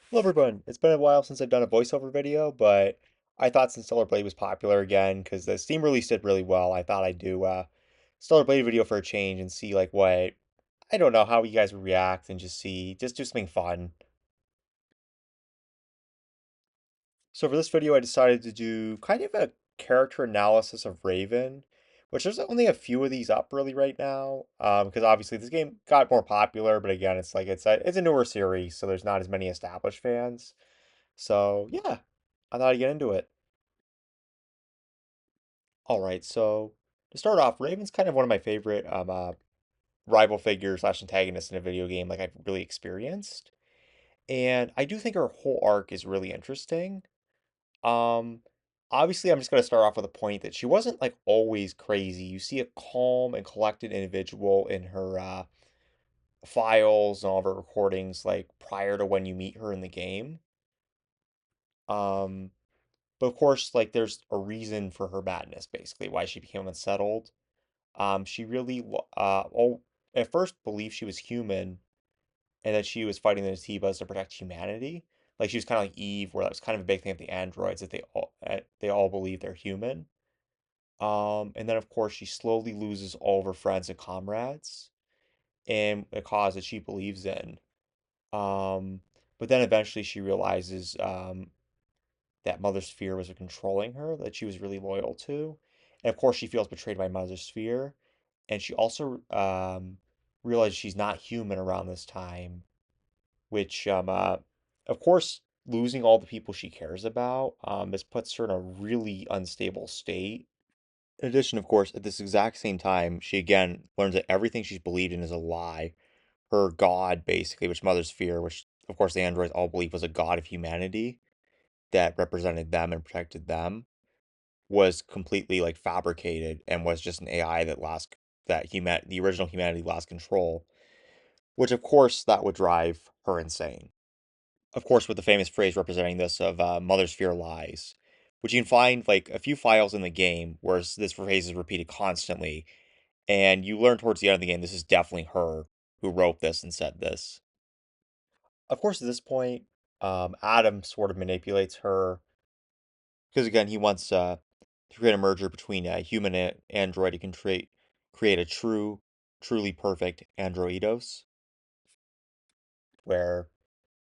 Hello everyone. It's been a while since I've done a voiceover video, but I thought since Stellar Blade was popular again, because the Steam release did really well, I thought I'd do a Stellar Blade video for a change and see like what I don't know how you guys would react and just do something fun. So for this video, I decided to do kind of a character analysis of Raven, which there's only a few of these up really right now, because obviously this game got more popular, but again, it's a newer series, so there's not as many established fans. So yeah, I thought I'd get into it. All right, so to start off, Raven's kind of one of my favorite rival figures slash antagonists in a video game like I've really experienced. And I do think her whole arc is really interesting. Um, Obviously, I'm just going to start off with a point that she wasn't like always crazy. You see a calm and collected individual in her files and all of her recordings, like prior to when you meet her in the game. Um, but of course, like there's a reason for her madness, basically, why she became unsettled. She really, at first believed she was human and that she was fighting the Natibas to protect humanity. Like she was kind of like Eve, where that was kind of a big thing of the androids that they all believe they're human. And then of course she slowly loses all of her friends and comrades in a cause that she believes in. Um, but then eventually she realizes that Mother Sphere was controlling her, that she was really loyal to. And of course, she feels betrayed by Mother Sphere. And she also realizes she's not human around this time, which, of course, losing all the people she cares about, this puts her in a really unstable state. In addition, of course, at this exact same time, she again learns that everything she's believed in is a lie. Her god, basically, which Mother Sphere, which of course the androids all believe was a god of humanity that represented them and protected them, was completely like fabricated and was just an AI that the original humanity lost control, which of course that would drive her insane. Of course, with the famous phrase representing this of "Mother Sphere lies," which you can find like a few files in the game where this phrase is repeated constantly, and you learn towards the end of the game this is definitely her who wrote this and said this. Of course, at this point, Adam sort of manipulates her because again he wants to create a merger between a human and android. He can create a truly perfect androidos, where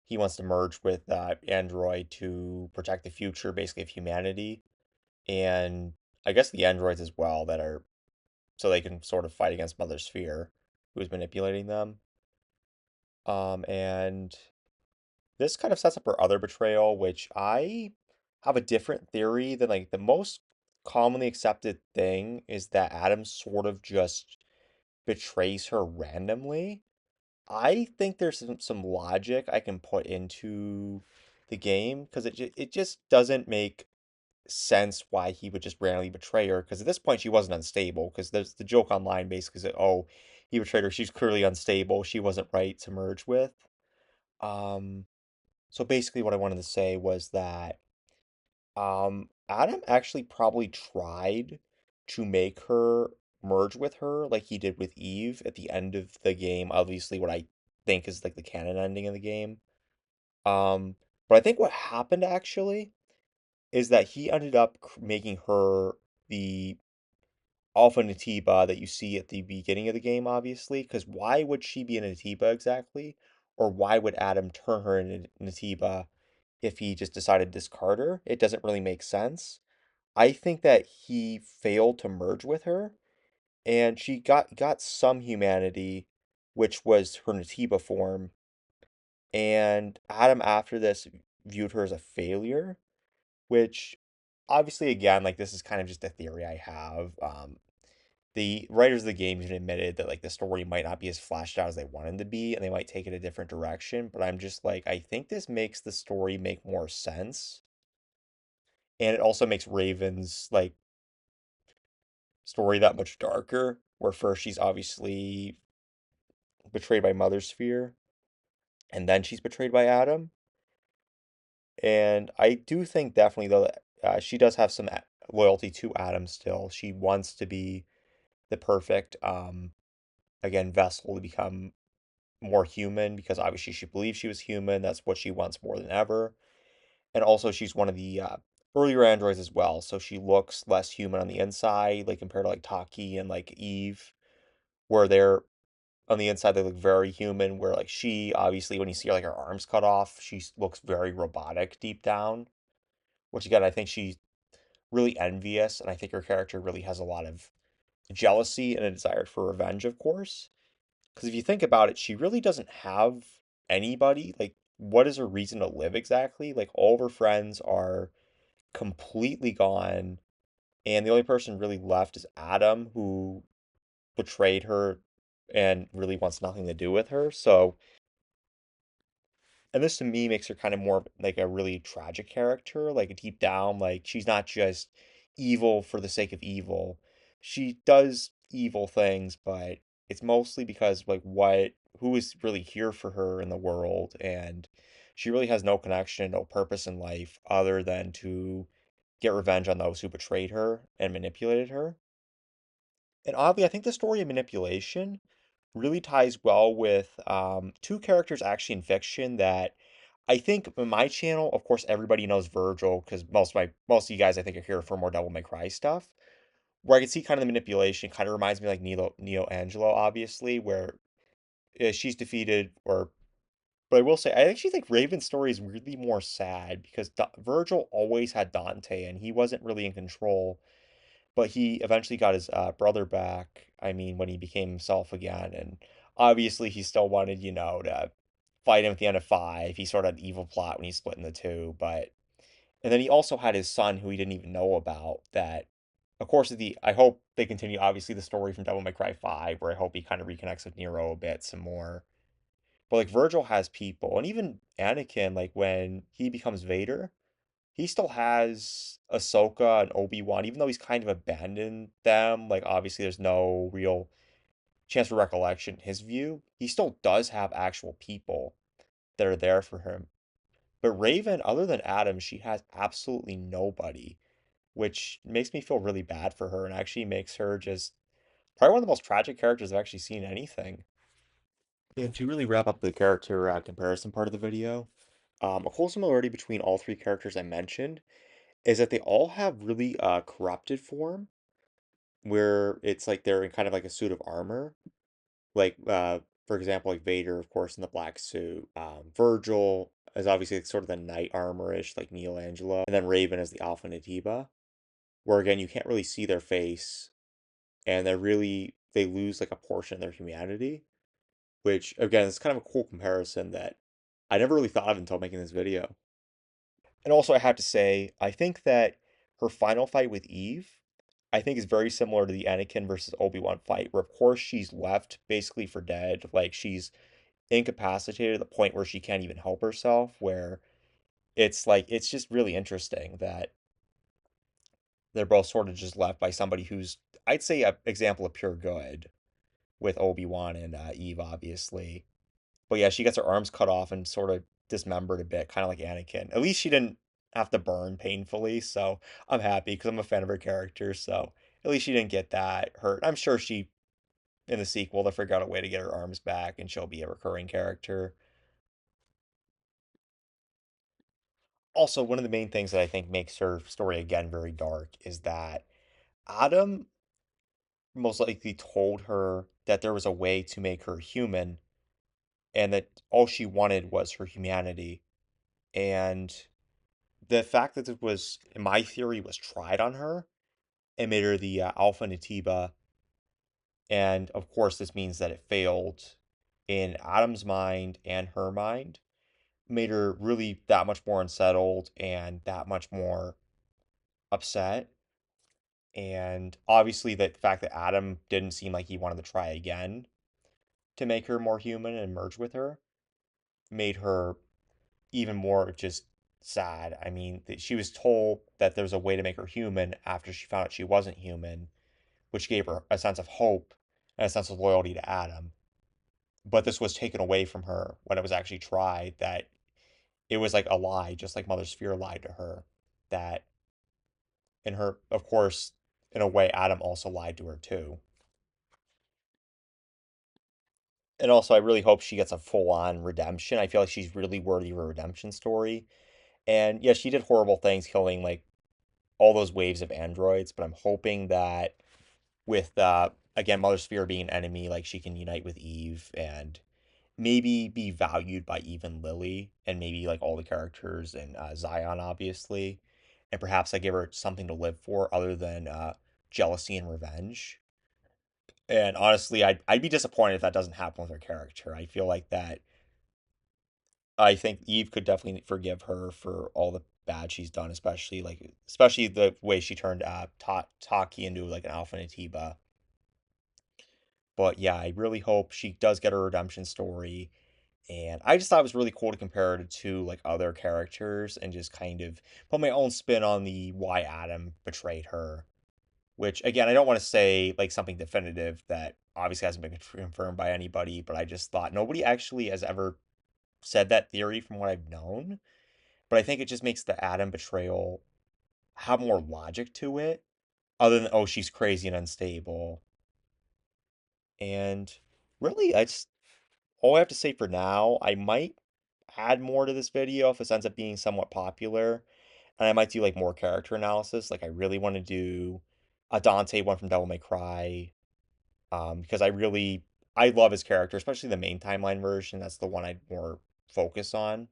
he wants to merge with android to protect the future, basically, of humanity, and I guess the androids as well, that are so they can sort of fight against Mother Sphere, who is manipulating them. And this kind of sets up her other betrayal, which I have a different theory than like the most commonly accepted thing is that Adam sort of just betrays her randomly. I think there's some logic I can put into the game because it just doesn't make sense why he would just randomly betray her, because at this point she wasn't unstable, because there's the joke online basically is that, oh, he betrayed her, she's clearly unstable, she wasn't right to merge with. Um so basically what I wanted to say was that Adam actually probably tried to make her merge with her like he did with Eve at the end of the game. Obviously, what I think is like the canon ending of the game. Um, but I think what happened actually is that he ended up making her the Alpha Natiba that you see at the beginning of the game, obviously, because why would she be a Natiba exactly? Or why would Adam turn her into Natiba if he just decided to discard her? It doesn't really make sense. I think that he failed to merge with her, and she got some humanity, which was her Natiba form. And Adam after this viewed her as a failure, which obviously again, like this is kind of just a theory I have. The writers of the game even admitted that like the story might not be as fleshed out as they wanted to be, and they might take it a different direction. But I'm just like, I think this makes the story make more sense, and it also makes Raven's like story that much darker, where first she's obviously betrayed by Mother Sphere, and then she's betrayed by Adam. And I do think definitely though that she does have some loyalty to Adam still. She wants to be the perfect again vessel to become more human because obviously she believes she was human. That's what she wants more than ever. And also, she's one of the earlier androids as well, so she looks less human on the inside, like compared to like Taki and like Eve, where they're on the inside they look very human. Where like she, obviously, when you see her like her arms cut off, she looks very robotic deep down. Which again, I think she's really envious, and I think her character really has a lot of jealousy and a desire for revenge, of course. Because if you think about it, she really doesn't have anybody. Like, what is her reason to live exactly? Like, all of her friends are completely gone, and the only person really left is Adam, who betrayed her and really wants nothing to do with her. So, and this to me makes her kind of more of, like a really tragic character, like deep down, like she's not just evil for the sake of evil. She does evil things, but it's mostly because like what who is really here for her in the world, and she really has no connection, no purpose in life other than to get revenge on those who betrayed her and manipulated her. And oddly, I think the story of manipulation really ties well with two characters actually in fiction that I think on my channel, of course, everybody knows Virgil because most of you guys I think are here for more Devil May Cry stuff. Where I can see kind of the manipulation, kind of reminds me like Neo Angelo, obviously, where she's defeated or. But I will say, I actually think Raven's story is really more sad because Virgil always had Dante and he wasn't really in control, but he eventually got his brother back. I mean, when he became himself again, and obviously he still wanted, to fight him at the end of five. He sort of had an evil plot when he split in the two, but and then he also had his son who he didn't even know about. That, of course, I hope they continue obviously the story from Devil May Cry 5, where I hope he kind of reconnects with Nero a bit some more. But like Virgil has people, and even Anakin, like when he becomes Vader, he still has Ahsoka and Obi-Wan, even though he's kind of abandoned them. Like, obviously, there's no real chance for recollection in his view. He still does have actual people that are there for him. But Raven, other than Adam, she has absolutely nobody, which makes me feel really bad for her and actually makes her just probably one of the most tragic characters I've actually seen in anything. And to really wrap up the character comparison part of the video, a whole similarity between all three characters I mentioned is that they all have really corrupted form where it's like they're in kind of like a suit of armor. Like for example, like Vader, of course, in the black suit. Virgil is obviously like sort of the knight armor-ish, like Neil Angelo, and then Raven is the Alpha Natiba, where again you can't really see their face, and they lose like a portion of their humanity, which again is kind of a cool comparison that I never really thought of until making this video. And also, I have to say, I think that her final fight with Eve, I think is very similar to the Anakin versus Obi-Wan fight, where of course she's left basically for dead. Like she's incapacitated to the point where she can't even help herself, where it's like, it's just really interesting that they're both sort of just left by somebody who's, I'd say, a example of pure good with Obi-Wan and Eve, obviously. But yeah, she gets her arms cut off and sort of dismembered a bit, kind of like Anakin. At least she didn't have to burn painfully, so I'm happy because I'm a fan of her character. So at least she didn't get that hurt. I'm sure in the sequel, they'll figure out a way to get her arms back and she'll be a recurring character. Also, one of the main things that I think makes her story again very dark is that Adam most likely told her that there was a way to make her human and that all she wanted was her humanity. And the fact that it was, in my theory, was tried on her and made her the Alpha Natiba, and of course, this means that it failed in Adam's mind and her mind, made her really that much more unsettled and that much more upset. And obviously, the fact that Adam didn't seem like he wanted to try again to make her more human and merge with her made her even more just sad. I mean, she was told that there was a way to make her human after she found out she wasn't human, which gave her a sense of hope and a sense of loyalty to Adam. But this was taken away from her when it was actually tried, that it was like a lie, just like Mother Sphere lied to her. That in her, of course, in a way, Adam also lied to her too. And also, I really hope she gets a full-on redemption. I feel like she's really worthy of a redemption story. And yeah, she did horrible things, killing like all those waves of androids. But I'm hoping that with again, Mother Sphere being an enemy, like she can unite with Eve and maybe be valued by even Lily and maybe like all the characters and Zion, obviously. And perhaps I give her something to live for other than jealousy and revenge. And honestly, I'd be disappointed if that doesn't happen with her character. I feel like that I think Eve could definitely forgive her for all the bad she's done, especially the way she turned Taki into like an Alpha Natiba. But yeah, I really hope she does get her redemption story. And I just thought it was really cool to compare it to like other characters and just kind of put my own spin on the why Adam betrayed her. Which again, I don't want to say like something definitive that obviously hasn't been confirmed by anybody, but I just thought nobody actually has ever said that theory from what I've known. But I think it just makes the Adam betrayal have more logic to it, other than oh she's crazy and unstable. And really, I just all I have to say for now. I might add more to this video if this ends up being somewhat popular, and I might do like more character analysis. Like I really want to do a Dante one from Devil May Cry, because I love his character, especially the main timeline version. That's the one I'd more focus on.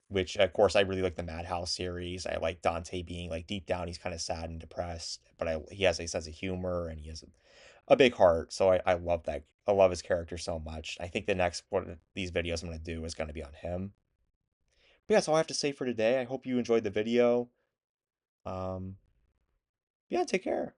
Which of course I really like the Madhouse series. I like Dante being like deep down he's kind of sad and depressed, but he has a sense of humor and he has a big heart. So I love that. I love his character so much. I think the next one of these videos I'm going to do is going to be on him. But yeah, that's all I have to say for today. I hope you enjoyed the video. Um, yeah, take care.